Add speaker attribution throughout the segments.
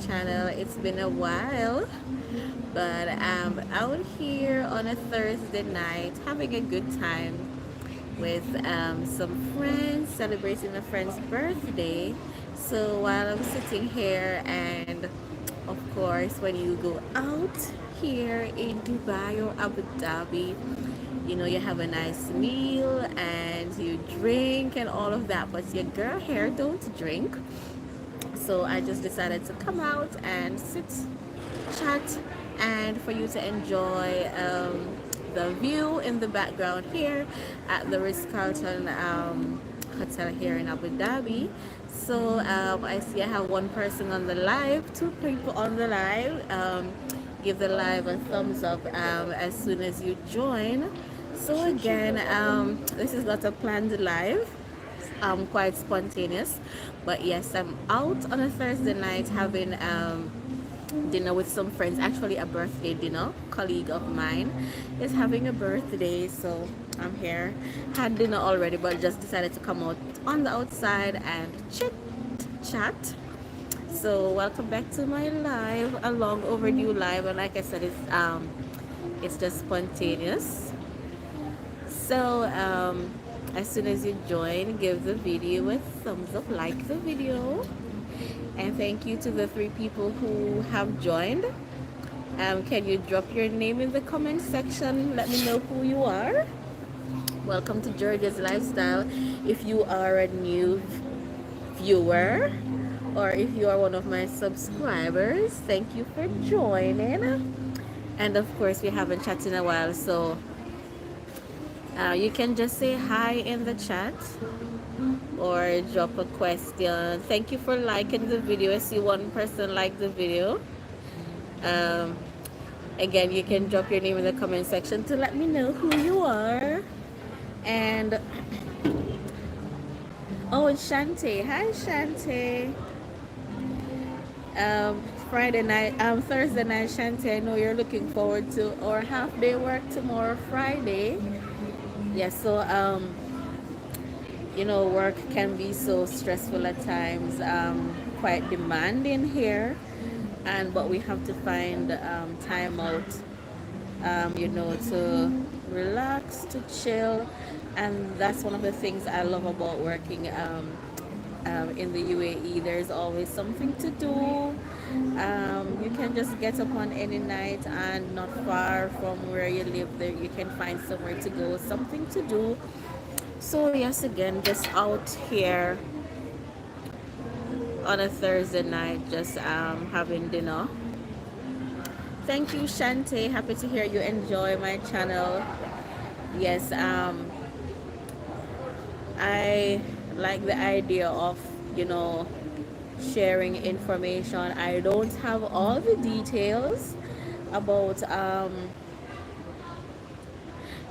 Speaker 1: channel. It's been a while, but I'm out here on a Thursday night having a good time with some friends, celebrating a friend's birthday. So while I'm sitting here, and of course when you go out here in Dubai or Abu Dhabi, you know, you have a nice meal and you drink and all of that, but your girl here don't drink. So I just decided to come out and sit, chat, and for you to enjoy the view in the background here at the Ritz Carlton hotel here in Abu Dhabi. So I see I have one person on the live, two people on the live. Give the live a thumbs up as soon as you join. So again, this is not a planned live, quite spontaneous, but yes, I'm out on a Thursday night having dinner with some friends. Actually a birthday dinner. Colleague of mine is having a birthday, so I'm here. Had dinner already, but just decided to come out on the outside and chit chat. So welcome back to my live, a long overdue live, and like I said, it's just spontaneous. So as soon as you join, give the video a thumbs up, like the video, and thank you to the 3 people who have joined. Can you drop your name in the comment section? Let me know who you are. Welcome to Georgia's Lifestyle. If you are a new viewer or if you are one of my subscribers, thank you for joining. And of course, we haven't chatted in a while, so you can just say hi in the chat or drop a question. Thank you for liking the video. I see one person like the video. Again, you can drop your name in the comment section to let me know who you are. And oh, it's Shante. Hi, Shante. Friday night, Thursday night, Shante. I know you're looking forward to our half day work tomorrow, Friday. Yes, so you know, work can be so stressful at times, quite demanding here, but we have to find time out, you know, to relax, to chill, and that's one of the things I love about working in the UAE. There's always something to do. You can just get up on any night, and not far from where you live, there you can find somewhere to go, something to do. So yes, again, just out here on a Thursday night, just having dinner. Thank you, Shante. Happy to hear you enjoy my channel. Yes, I like the idea of, you know, sharing information. I don't have all the details about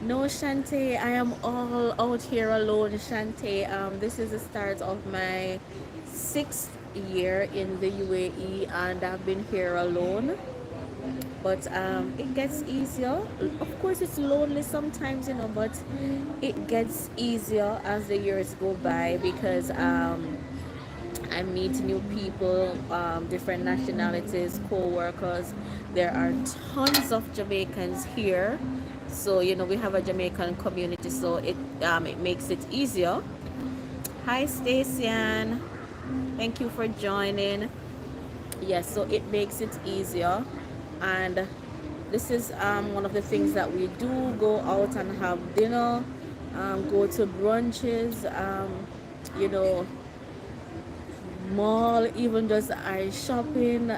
Speaker 1: no, Shante, I am all out here alone, Shante. This is the start of my 6th year in the UAE, and I've been here alone. But it gets easier. Of course, it's lonely sometimes, you know, but it gets easier as the years go by, because I meet new people, different nationalities, co-workers. There are tons of Jamaicans here, so you know we have a Jamaican community, so it makes it easier. Hi, Stacian. Thank you for joining. Yes, so it makes it easier, and this is one of the things that we do: go out and have dinner, go to brunches, you know, mall, even just ice shopping,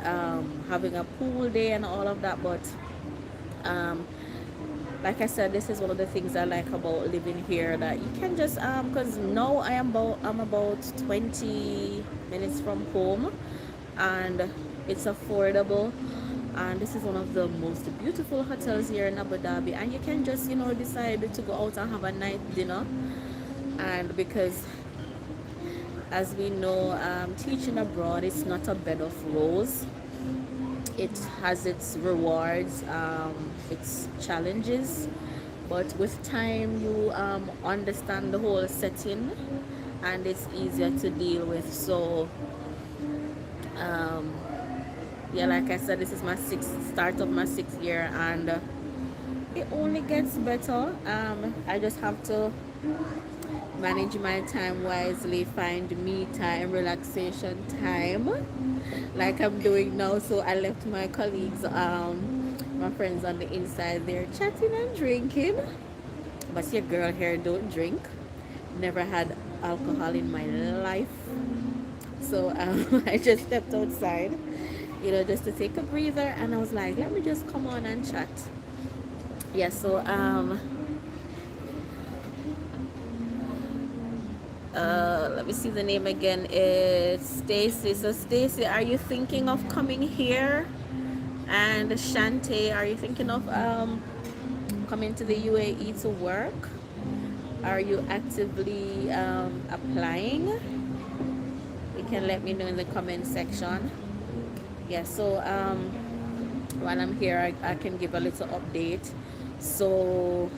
Speaker 1: having a pool day and all of that. But like I said, this is one of the things I like about living here, that you can just because now I'm about 20 minutes from home, and it's affordable, and this is one of the most beautiful hotels here in Abu Dhabi, and you can just, you know, decide to go out and have a night dinner. And because, as we know, teaching abroad is not a bed of roses. It has its rewards, its challenges, but with time you understand the whole setting, and it's easier to deal with. So Yeah, like I said, this is my start of my 6th year, and it only gets better. I just have to manage my time wisely, find me time, relaxation time, like I'm doing now. So I left my colleagues, my friends on the inside there chatting and drinking. But your girl here don't drink. Never had alcohol in my life. So I just stepped outside, just to take a breather. And I was like, let me just come on and chat. Yeah, so let me see the name again. It's Stacy. So Stacy, are you thinking of coming here? And Shante, are you thinking of coming to the UAE to work? Are you actively applying? You can let me know in the comment section. Yeah, so while I'm here, I can give a little update. So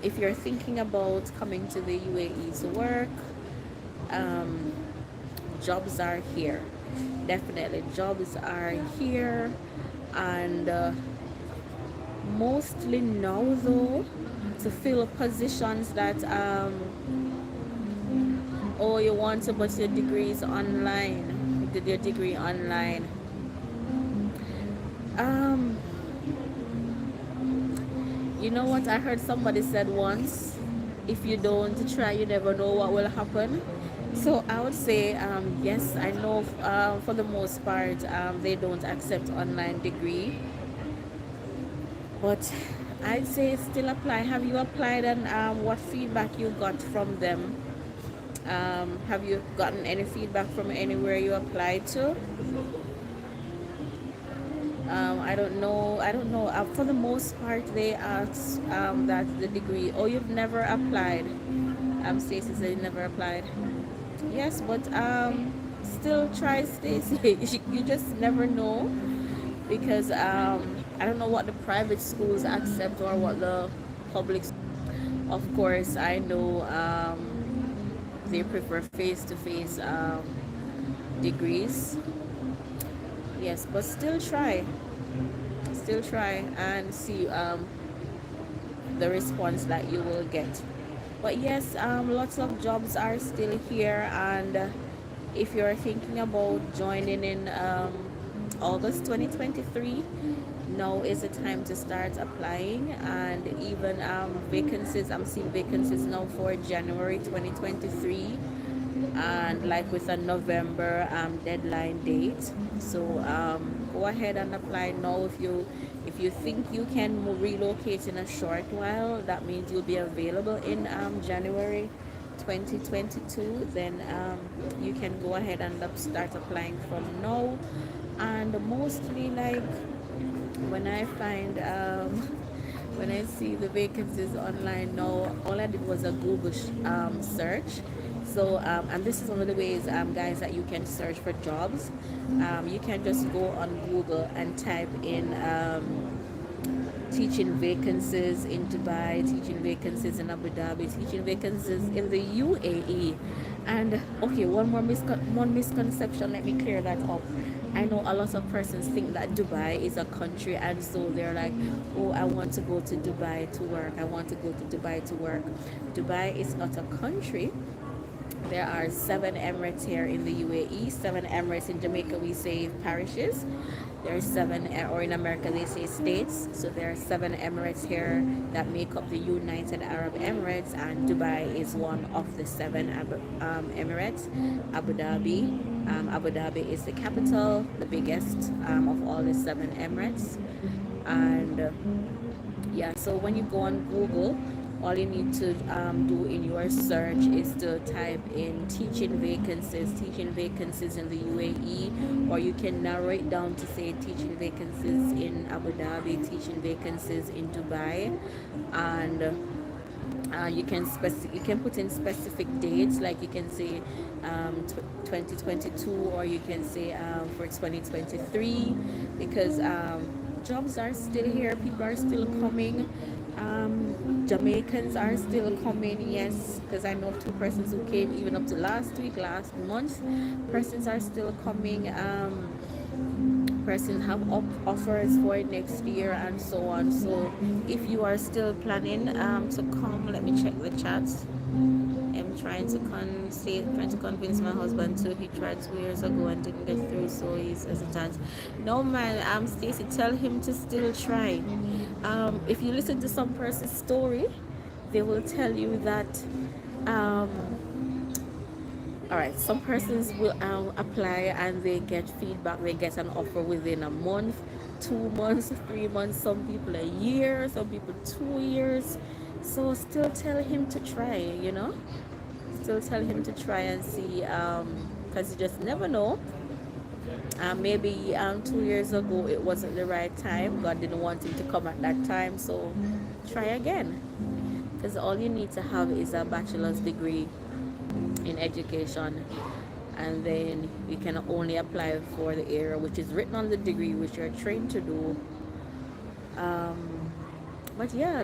Speaker 1: if you're thinking about coming to the UAE to work, jobs are here. Definitely, jobs are here, and mostly now though, to fill positions that oh, you want to put your degrees online. You did your degree online. Um, you know what I heard somebody said once? If you don't try, you never know what will happen. So I would say yes, I know for the most part they don't accept online degree, but I'd say still apply. Have you applied, and what feedback you got from them? Have you gotten any feedback from anywhere you applied to? I don't know. I don't know. For the most part, they ask that the degree. Oh, you've never applied. Stacey said you never applied. Yes, but still try, Stacey. You just never know, because I don't know what the private schools accept or what the public. Of course, I know they prefer face-to-face degrees. Yes, but still try and see the response that you will get. But yes, lots of jobs are still here, and if you're thinking about joining in August 2023, now is the time to start applying. And even vacancies, I'm seeing vacancies now for January 2023, and like with a November deadline date. So go ahead and apply now. If you think you can relocate in a short while, that means you'll be available in January 2022, then you can go ahead and start applying from now. And mostly, like, when I find when I see the vacancies online now, all I did was a Google search. So and this is one of the ways, guys, that you can search for jobs. You can just go on Google and type in teaching vacancies in Dubai, teaching vacancies in Abu Dhabi, teaching vacancies in the UAE. And okay, one misconception, let me clear that up. I know a lot of persons think that Dubai is a country, and so they're like, oh, I want to go to Dubai to work. I want to go to Dubai to work. Dubai is not a country. There are 7 emirates here in the UAE, 7 emirates. In Jamaica we say parishes. There are 7, or in America they say states. So there are 7 emirates here that make up the United Arab Emirates, and Dubai is one of the 7 emirates. Abu Dhabi. Abu Dhabi is the capital, the biggest of all the 7 emirates. And yeah, so when you go on Google, all you need to do in your search is to type in teaching vacancies in the UAE, or you can narrow it down to say teaching vacancies in Abu Dhabi, teaching vacancies in Dubai. And you can put in specific dates, like you can say 2022, or you can say for 2023, because jobs are still here, people are still coming. Jamaicans are still coming, yes, because I know 2 persons who came even up to last month. Persons are still coming. persons have offers for next year and so on. So if you are still planning to come, let me check the chats. I'm trying to convince my husband to. He tried 2 years ago and didn't get through, so he's hesitant. No man, Stacy, tell him to still try. If you listen to some person's story, they will tell you that um, all right, some persons will apply and they get feedback, they get an offer within a month, 2 months, 3 months, some people a year, some people 2 years. So still tell him to try, still tell him to try and see, because you just never know. Maybe 2 years ago it wasn't the right time, God didn't want him to come at that time, so try again, because all you need to have is a bachelor's degree in education, and then you can only apply for the area which is written on the degree which you're trained to do. But yeah,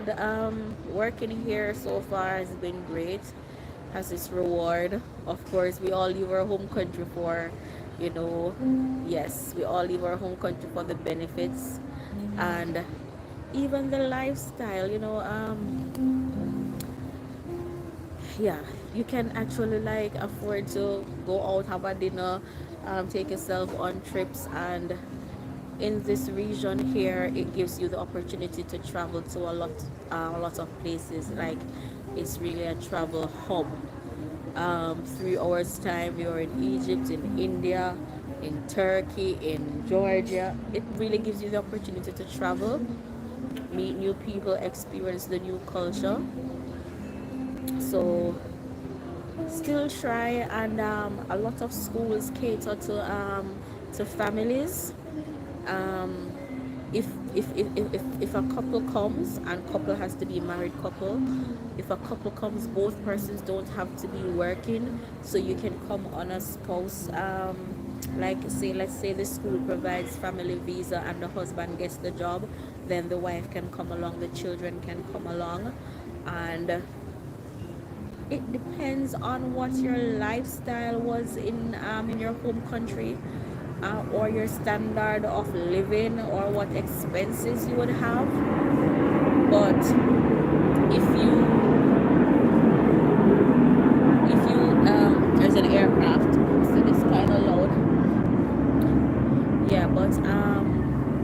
Speaker 1: working here so far has been great, has its reward. Of course, we all leave our home country for, yes, we all leave our home country for the benefits and even the lifestyle, yeah, you can actually like afford to go out, have a dinner, take yourself on trips, and in this region here it gives you the opportunity to travel to a lot of places. Like, it's really a travel hub. 3 hours time you're in Egypt, in India, in Turkey, in Georgia. It really gives you the opportunity to travel, meet new people, experience the new culture. So still try, and a lot of schools cater to families. um, if a couple comes, and couple has to be a married couple, if a couple comes, both persons don't have to be working, so you can come on a spouse, like, say, let's say the school provides family visa and the husband gets the job, then the wife can come along, the children can come along. And it depends on what your lifestyle was in your home country, or your standard of living, or what expenses you would have. But if you there's an aircraft, so it's kind of loud. Yeah, but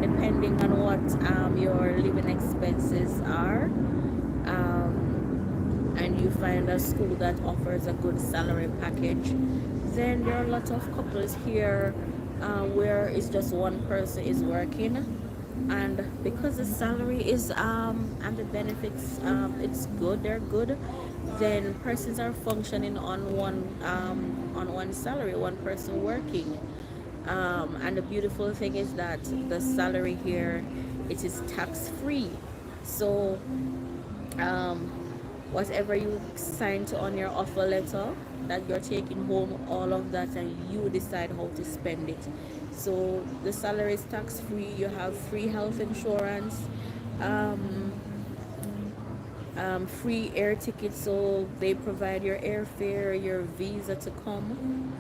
Speaker 1: depending on what your living expenses are, and you find a school that offers a good salary package, then there are a lot of couples here where it's just one person is working, and because the salary is and the benefits, it's good, they're good, then persons are functioning on one salary, one person working. And the beautiful thing is that the salary here, it is tax free. So whatever you sign to on your offer letter, that you're taking home all of that, and you decide how to spend it. So the salary is tax free, you have free health insurance, free air tickets, so they provide your airfare, your visa to come.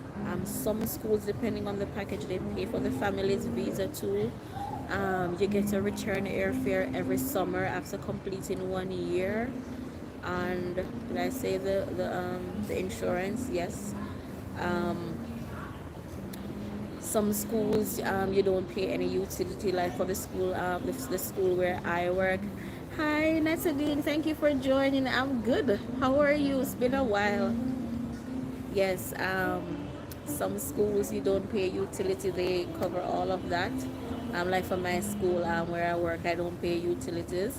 Speaker 1: Some schools, depending on the package, they pay for the family's visa too. You get a return airfare every summer after completing 1 year. And did I say the insurance? Yes. Some schools, you don't pay any utility, like for the school, the school where I work. Hi Natadine, thank you for joining. I'm good. How are you? It's been a while. Yes, some schools you don't pay utility, they cover all of that. Like for my school, where I work, I don't pay utilities.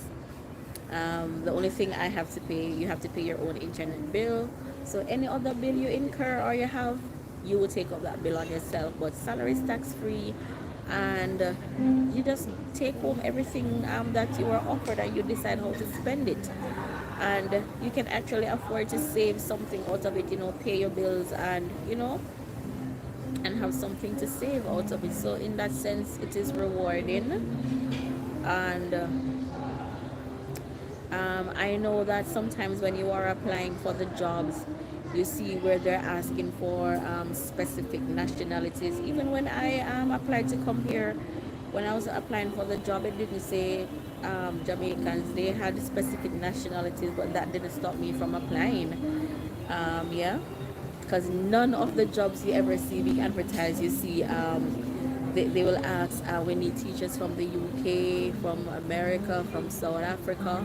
Speaker 1: The only thing I have to pay, you have to pay your own internet bill. So any other bill you incur or you have, you will take up that bill on yourself. But salary is tax free, and you just take home everything that you are offered, and you decide how to spend it. And you can actually afford to save something out of it, pay your bills, and and have something to save out of it. So in that sense, it is rewarding. And I know that sometimes when you are applying for the jobs, you see where they're asking for specific nationalities. Even when I applied to come here, when I was applying for the job, it didn't say Jamaicans. They had specific nationalities, but that didn't stop me from applying. Yeah, because none of the jobs you ever see being advertised, you see, they will ask, we need teachers from the UK, from America, from South Africa,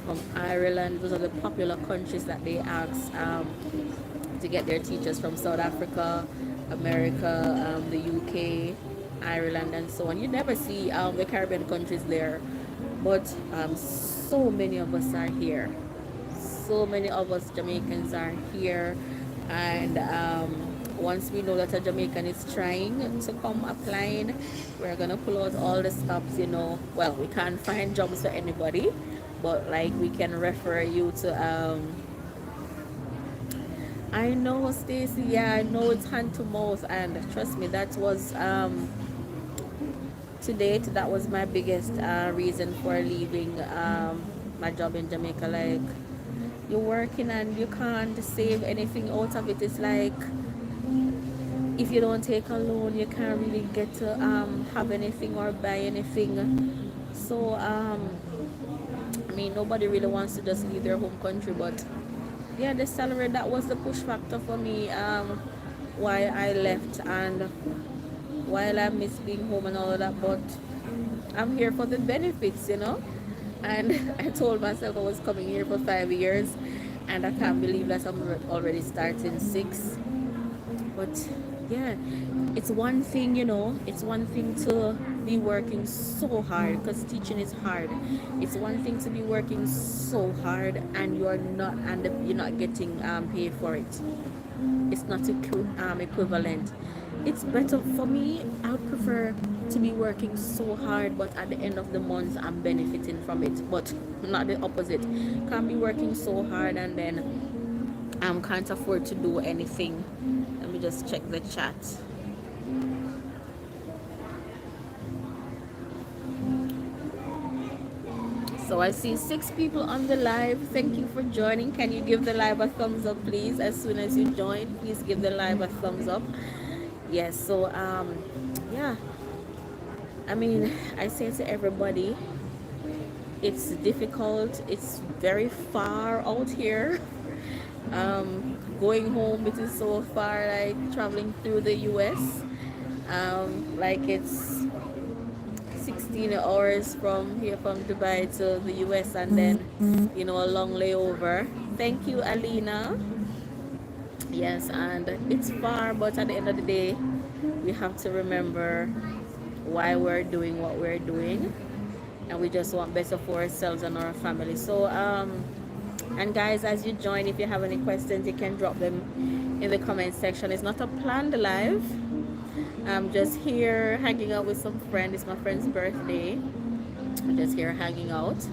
Speaker 1: from Ireland. Those are the popular countries that they ask to get their teachers from: South Africa, America, the UK, Ireland, and so on. You never see the Caribbean countries there, but so many of us are here. So many of us Jamaicans are here, and once we know that a Jamaican is trying to come applying, we're gonna pull out all the stops. Well, we can't find jobs for anybody, but like we can refer you to I know, Stacy. Yeah, I know it's hand to mouth, and trust me, that was to date, that was my biggest reason for leaving my job in Jamaica. Like, you're working and you can't save anything out of it. It's like, if you don't take a loan, you can't really get to have anything or buy anything. So I mean, nobody really wants to just leave their home country, but yeah, the salary, that was the push factor for me, why I left, and while I miss being home and all of that, but I'm here for the benefits. And I told myself I was coming here for 5 years, and I can't believe that I'm already starting 6. But yeah, it's one thing. It's one thing to be working so hard, because teaching is hard. It's one thing to be working so hard and you're not getting paid for it. It's not equivalent. It's better for me. I would prefer to be working so hard, but at the end of the month I'm benefiting from it. But not the opposite. Can't be working so hard and then can't afford to do anything. Let me just check the chat. So I see 6 people on the live. Thank you for joining. Can you give the live a thumbs up, please? As soon as you join, please give the live a thumbs up. Yes. So yeah. I mean, I say to everybody, it's difficult. It's very far out here. Going home, it is so far, like traveling through the US. Like it's 16 hours from here, from Dubai to the US, and then a long layover. Thank you, Alina. Yes, and it's far, but at the end of the day, we have to remember why we're doing what we're doing, and we just want better for ourselves and our family. So and guys, as you join, if you have any questions, you can drop them in the comment section. It's not a planned live. I'm just here hanging out with some friends. It's my friend's birthday. I'm just here hanging out,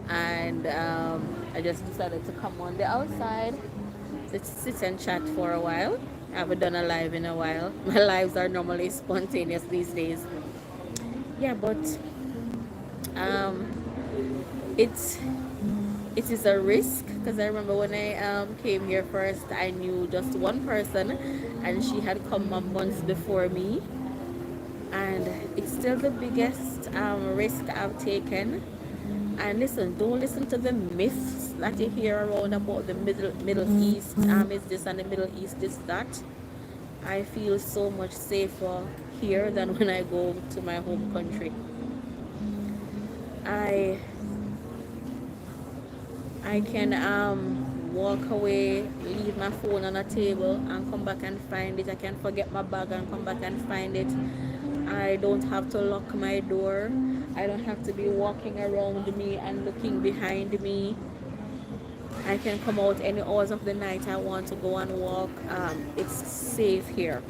Speaker 1: and I just decided to come on the outside to sit and chat for a while. I haven't done a live in a while. My lives are normally spontaneous these days. Yeah, but it is a risk, because I remember when I came here first, I knew just one person, and she had come a month before me, and it's still the biggest risk I've taken. And listen, don't listen to the myths that you hear around about the Middle East. Is this, and the Middle East is that. I feel so much safer here than when I go to my home country. I can walk away, leave my phone on a table, and come back and find it. I can forget my bag and come back and find it. I don't have to lock my door. I don't have to be walking around me and looking behind me. I can come out any hours of the night I want to go and walk. It's safe here.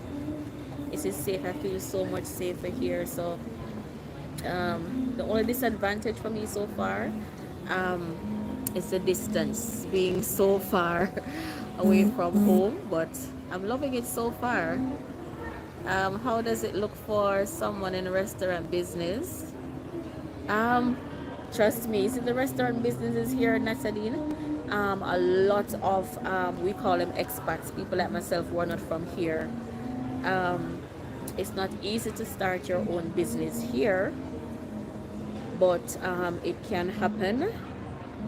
Speaker 1: It is safe. I feel so much safer here. So the only disadvantage for me so far is the distance, being so far away from home, but I'm loving it so far. How does it look for someone in restaurant business? Trust me, see, the restaurant businesses here in Nasadine, a lot of we call them expats, people like myself who are not from here. It's not easy to start your own business here, but it can happen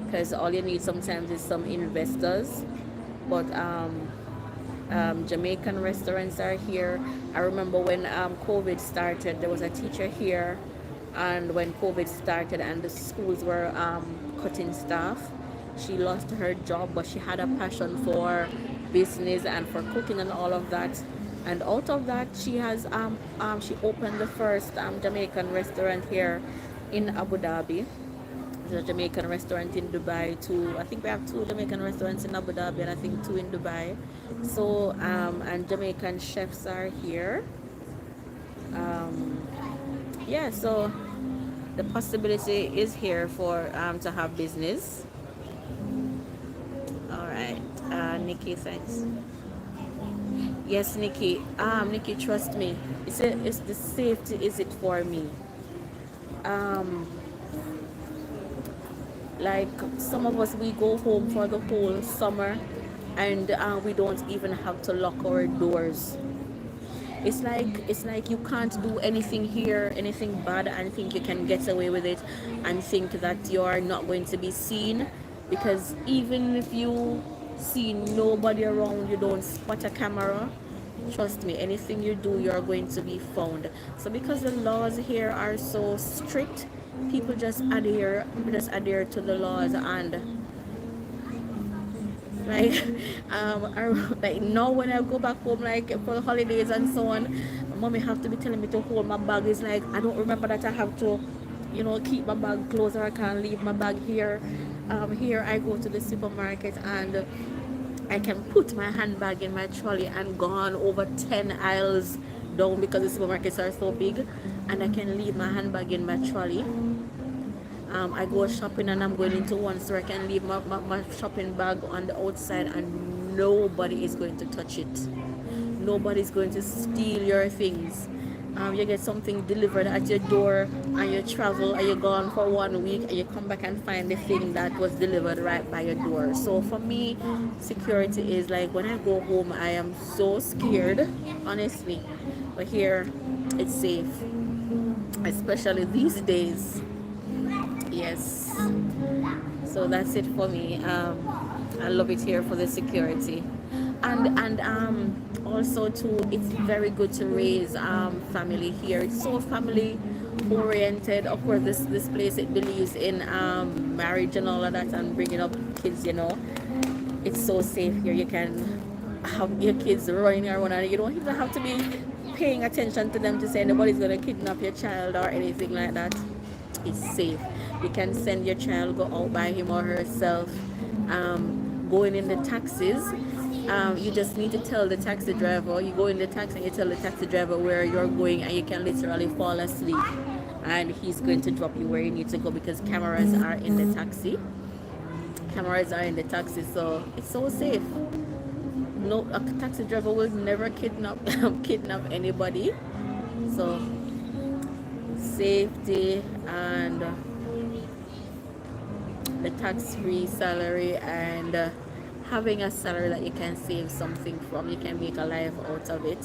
Speaker 1: because all you need sometimes is some investors. But Jamaican restaurants are here. I remember when COVID started, there was a teacher here, and when COVID started and the schools were cutting staff, she lost her job, but she had a passion for business and for cooking and all of that. And out of that, she opened the first Jamaican restaurant here in Abu Dhabi. There's a Jamaican restaurant in Dubai too. I think we have two Jamaican restaurants in Abu Dhabi and I think two in Dubai. So and Jamaican chefs are here. Um, yeah, so the possibility is here for to have business. All right, Nikki, thanks. Yes, Nikki. Nikki, trust me. It's the safety is it for me. Um, like some of us, we go home for the whole summer, and we don't even have to lock our doors. It's like you can't do anything here, anything bad, and think you can get away with it, and think that you are not going to be seen, because even if you see nobody around, you don't spot a camera. Trust me, anything you do, you're going to be found. So because the laws here are so strict, people just adhere to the laws, and like I, like now when I go back home like for holidays and so on, mommy have to be telling me to hold my bag. It's like I don't remember that I have to, keep my bag closed, or I can't leave my bag here. Here I go to the supermarket and I can put my handbag in my trolley and gone over 10 aisles down, because the supermarkets are so big, and I can leave my handbag in my trolley. I go shopping and I'm going into one store, I can leave my shopping bag on the outside and nobody is going to touch it. Nobody's going to steal your things. You get something delivered at your door and you travel and you're gone for 1 week and you come back and find the thing that was delivered right by your door. So for me, security is like when I go home, I am so scared, honestly. But here, it's safe, especially these days. Yes, so that's it for me. I love it here for the security, and also too, it's very good to raise family here. It's so family oriented. Of course, this place, it believes in marriage and all of that, and bringing up kids. It's so safe here. You can have your kids running around and you don't even have to be paying attention to them to say nobody's gonna kidnap your child or anything like that. It's safe. You can send your child, go out by him or herself. Going in the taxis, you just need to tell the taxi driver. You go in the taxi and you tell the taxi driver where you're going, and you can literally fall asleep and he's going to drop you where you need to go, because cameras are in the taxi. Cameras are in the taxi, so it's so safe. No, a taxi driver will never kidnap anybody. So safety and the tax-free salary, and having a salary that you can save something from. You can make a life out of it.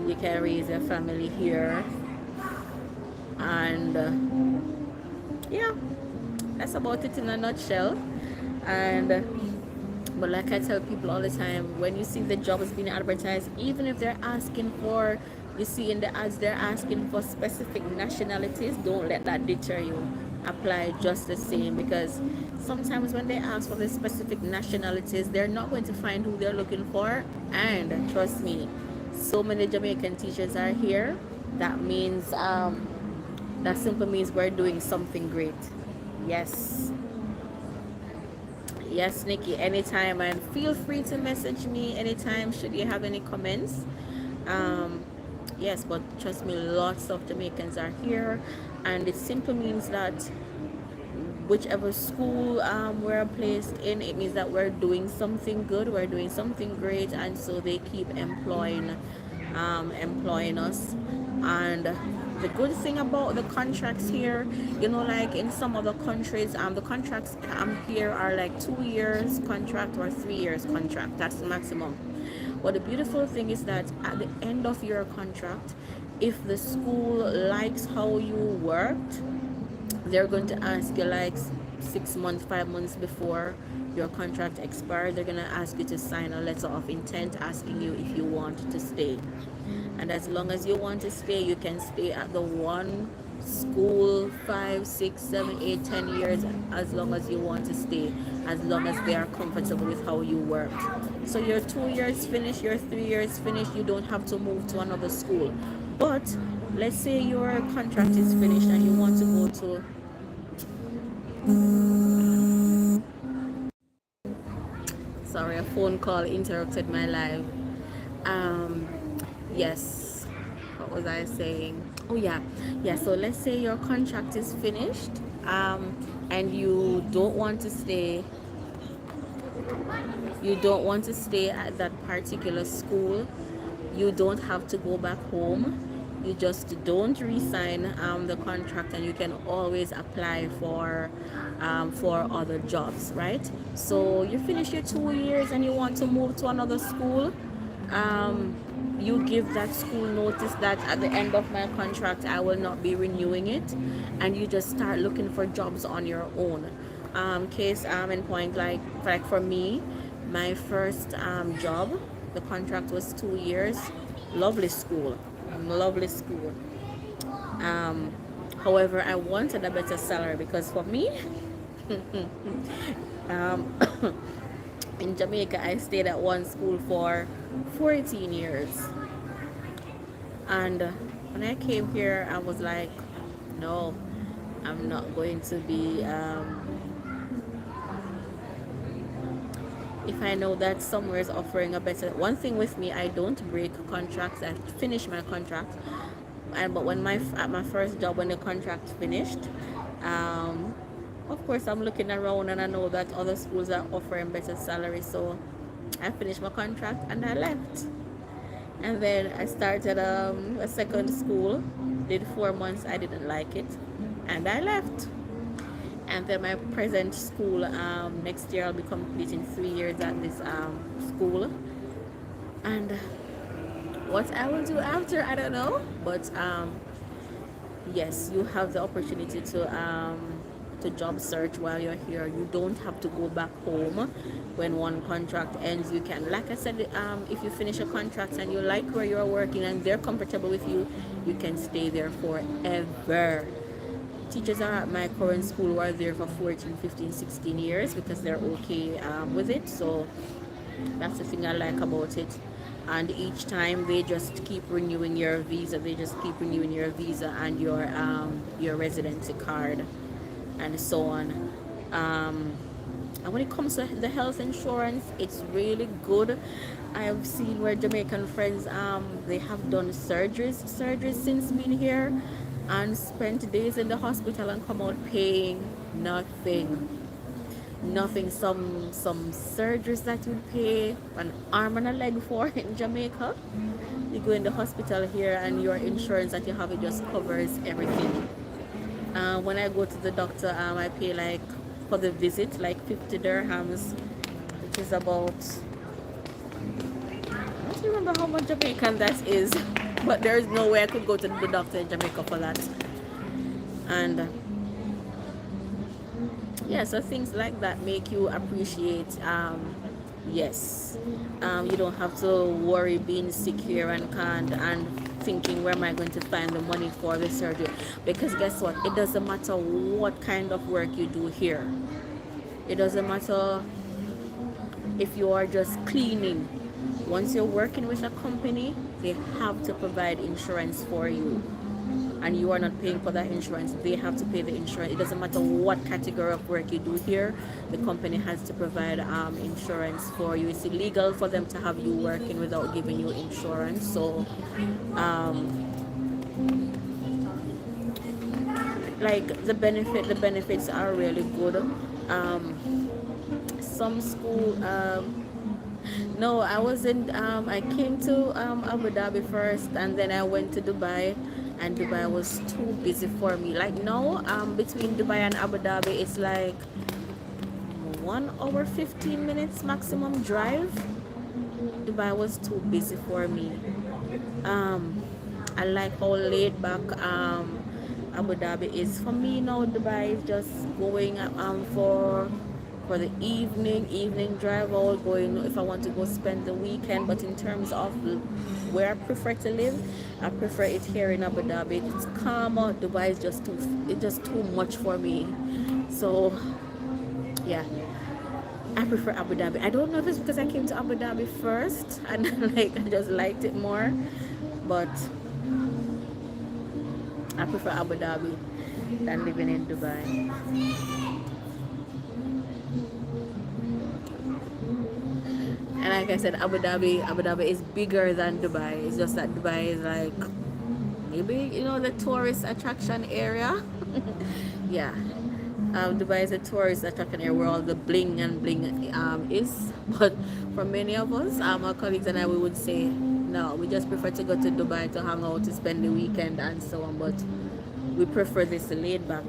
Speaker 1: You can raise a family here, and yeah, that's about it in a nutshell. And but like I tell people all the time, when you see the job is being advertised, even if they're asking for, you see in the ads they're asking for specific nationalities, don't let that deter you. Apply just the same, because sometimes when they ask for the specific nationalities, they're not going to find who they're looking for. And trust me, so many Jamaican teachers are here. That means that simply means we're doing something great. Yes. Yes, Nikki, anytime, and feel free to message me anytime should you have any comments. Yes, but trust me, lots of Jamaicans are here, and it simply means that whichever school we're placed in, it means that we're doing something good, we're doing something great, and so they keep employing us. And the good thing about the contracts here, like in some other countries, the contracts here are like 2 years contract or 3 years contract. That's the maximum. But the beautiful thing is that at the end of your contract, if the school likes how you worked, they're going to ask you like 6 months, 5 months before your contract expires. They're going to ask you to sign a letter of intent asking you if you want to stay. And as long as you want to stay, you can stay at the one school 5, 6, 7, 8, 10 years, as long as you want to stay, as long as they are comfortable with how you work. So your 2 years finished, your 3 years finished, you don't have to move to another school. But let's say your contract is finished and you want to go to, sorry, a phone call interrupted my live. um yes, what was I saying? Oh yeah, yeah. So let's say your contract is finished, and you don't want to stay at that particular school. You don't have to go back home. You just don't resign the contract, and you can always apply for other jobs, right? So you finish your 2 years and you want to move to another school. You give that school notice that at the end of my contract I will not be renewing it, and you just start looking for jobs on your own. Case in point, like for me, my first job, the contract was 2 years. Lovely school, lovely school. um, However, I wanted a better salary because for me, um, in Jamaica, I stayed at one school for 14 years. And when I came here, I was like, no, I'm not going to be, if I know that somewhere is offering a better. One thing with me, I don't break contracts. I finish my contract. But when at my first job, when the contract finished, um, of course I'm looking around and I know that other schools are offering better salary. So I finished my contract and I left. And then I started a second school, did 4 months, I didn't like it, and I left. And then my present school, next year I'll be completing 3 years at this school. And what I will do after, I don't know. But yes, you have the opportunity to job search while you're here. You don't have to go back home when one contract ends. You can, like I said, if you finish a contract and you like where you're working and they're comfortable with you, you can stay there forever. Teachers are at my current school who are there for 14, 15, 16 years because they're okay with it. So that's the thing I like about it. And each time they just keep renewing your visa. They just keep renewing your visa and your residency card and so on. And when it comes to the health insurance, it's really good. I have seen where Jamaican friends, they have done surgeries since being here, and spent days in the hospital and come out paying nothing. Some surgeries that you pay an arm and a leg for in Jamaica, you go in the hospital here and your insurance that you have, it just covers everything. When I go to the doctor, I pay like for the visit like 50 dirhams, which is about, I don't remember how much Jamaican that is, but there is no way I could go to the doctor in Jamaica for that. And yeah, so things like that make you appreciate, yes, you don't have to worry being sick here and can't, and thinking where am I going to find the money for the surgery, because guess what, it doesn't matter what kind of work you do here. It doesn't matter if you are just cleaning. Once you're working with a company, they have to provide insurance for you, and you are not paying for that insurance. They have to pay the insurance. It doesn't matter what category of work you do here, the company has to provide insurance for you. It's illegal for them to have you working without giving you insurance. So like the benefits are really good. Some school, no, I wasn't, I came to Abu Dhabi first, and then I went to Dubai, and Dubai was too busy for me. Like now, between Dubai and Abu Dhabi, it's like 1 hour 15 minutes maximum drive. Dubai was too busy for me. Um, I like how laid back Abu Dhabi is. For me now, Dubai is just going for the evening drive out, going if I want to go spend the weekend. But in terms of where I prefer to live, I prefer it here in Abu Dhabi. It's calmer. Dubai is just too much for me. So yeah, I prefer Abu Dhabi. I don't know if it's because I came to Abu Dhabi first and like I just liked it more, but I prefer Abu Dhabi than living in Dubai. And like I said, Abu Dhabi is bigger than Dubai. It's just that Dubai is like maybe the tourist attraction area. Yeah, Dubai is a tourist attraction area where all the bling and bling is. But for many of us, our colleagues and I, we would say no. We just prefer to go to Dubai to hang out, to spend the weekend and so on. But we prefer this laid back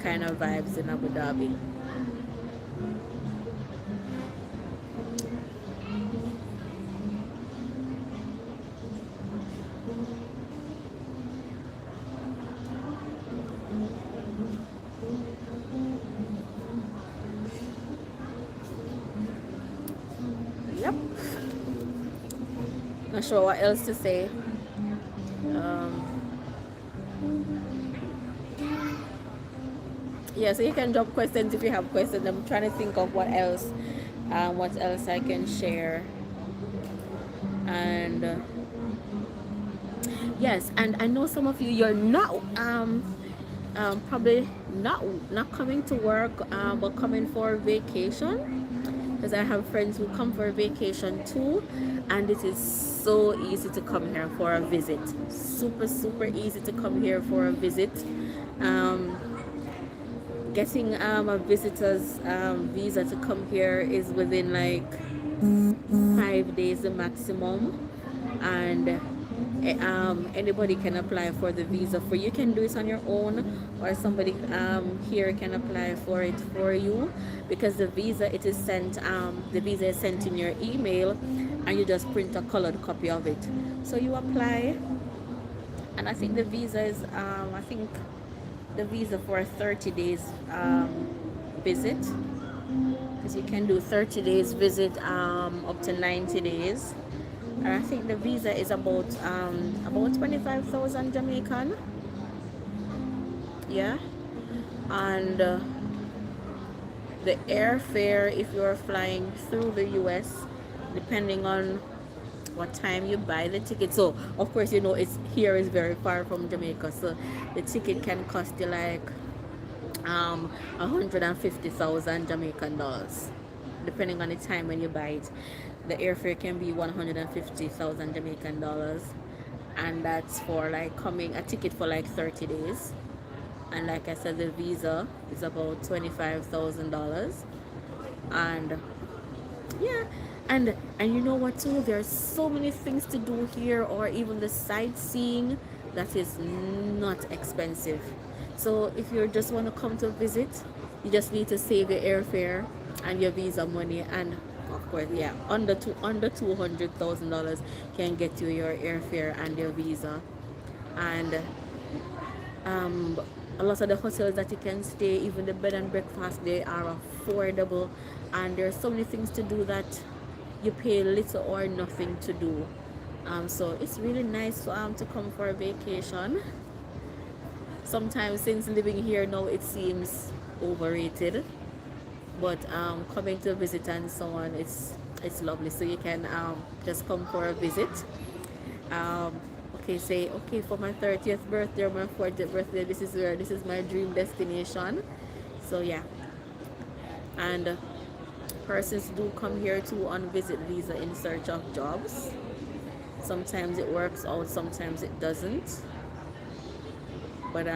Speaker 1: kind of vibes in Abu Dhabi. Yep. Not sure what else to say. Um, yeah, so you can drop questions if you have questions. I'm trying to think of what else I can share. And yes, and I know some of you're not probably not coming to work, but coming for vacation. Because I have friends who come for a vacation too, and it is so easy to come here for a visit. Super easy to come here for a visit. Getting a visitor's visa to come here is within like 5 days the maximum, and anybody can apply for the visa for you. Can do it on your own, or somebody here can apply for it for you, because the visa is sent in your email, and you just print a colored copy of it. So you apply, and I think the visa is for a 30 days visit, because you can do 30 days visit up to 90 days. And I think the visa is about 25,000 Jamaican. Yeah. And the airfare, if you're flying through the US, depending on what time you buy the ticket. So of course it's here is very far from Jamaica, so the ticket can cost you like 150,000 Jamaican dollars, depending on the time when you buy it. The airfare can be 150,000 Jamaican dollars, and that's for like a ticket for like 30 days. And like I said, the visa is about $25,000. And yeah, and you know what too, there's so many things to do here, or even the sightseeing, that is not expensive. So if you just want to come to visit, you just need to save your airfare and your visa money, and of course, yeah, under $200,000 can get you your airfare and your visa. And a lot of the hotels that you can stay, even the bed and breakfast, they are affordable, and there's so many things to do that you pay little or nothing to do. So it's really nice to come for a vacation. Sometimes, since living here now, it seems overrated, but coming to visit and so on, it's lovely. So you can just come for a visit. Okay, for my 30th birthday or my 40th birthday, this is my dream destination. So yeah, and persons do come here too on visit visa in search of jobs. Sometimes it works out, sometimes it doesn't, but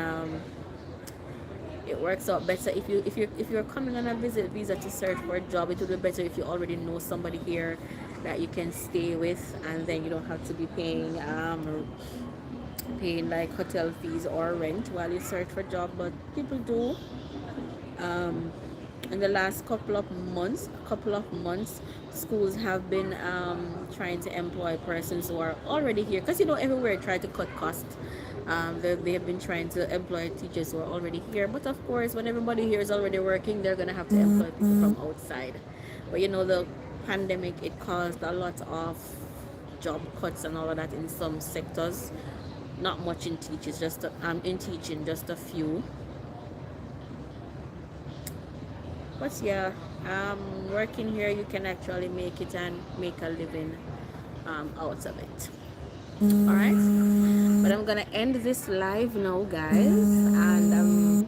Speaker 1: it works out better if you're coming on a visit visa to search for a job. It would be better if you already know somebody here that you can stay with, and then you don't have to be paying like hotel fees or rent while you search for a job. But people do in the last couple of months, schools have been trying to employ persons who are already here, because everywhere try to cut costs. They have been trying to employ teachers who are already here, but of course when everybody here is already working, they're gonna have to employ people from outside. But the pandemic, it caused a lot of job cuts and all of that in some sectors. Not much in teachers, just in teaching, just a few. But yeah, working here, you can actually make it and make a living out of it. All right, but I'm gonna end this live now, guys. And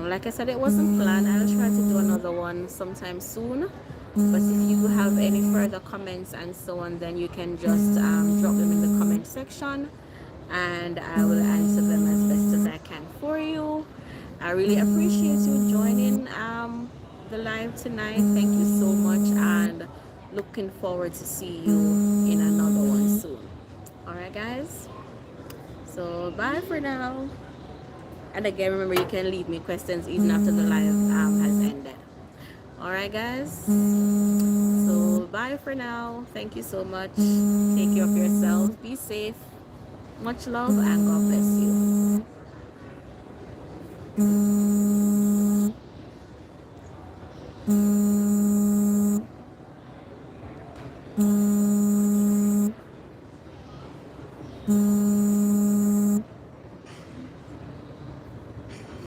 Speaker 1: like I said, it wasn't planned. I'll try to do another one sometime soon. But if you have any further comments and so on, then you can just drop them in the comment section, and I will answer them as best as I can for you. I really appreciate you joining the live tonight. Thank you so much, and looking forward to see you in another one soon. All right, guys. So bye for now. And again, remember, you can leave me questions even after the live has ended. All right, guys. So bye for now. Thank you so much. Take care of yourself. Be safe. Much love, and God bless you.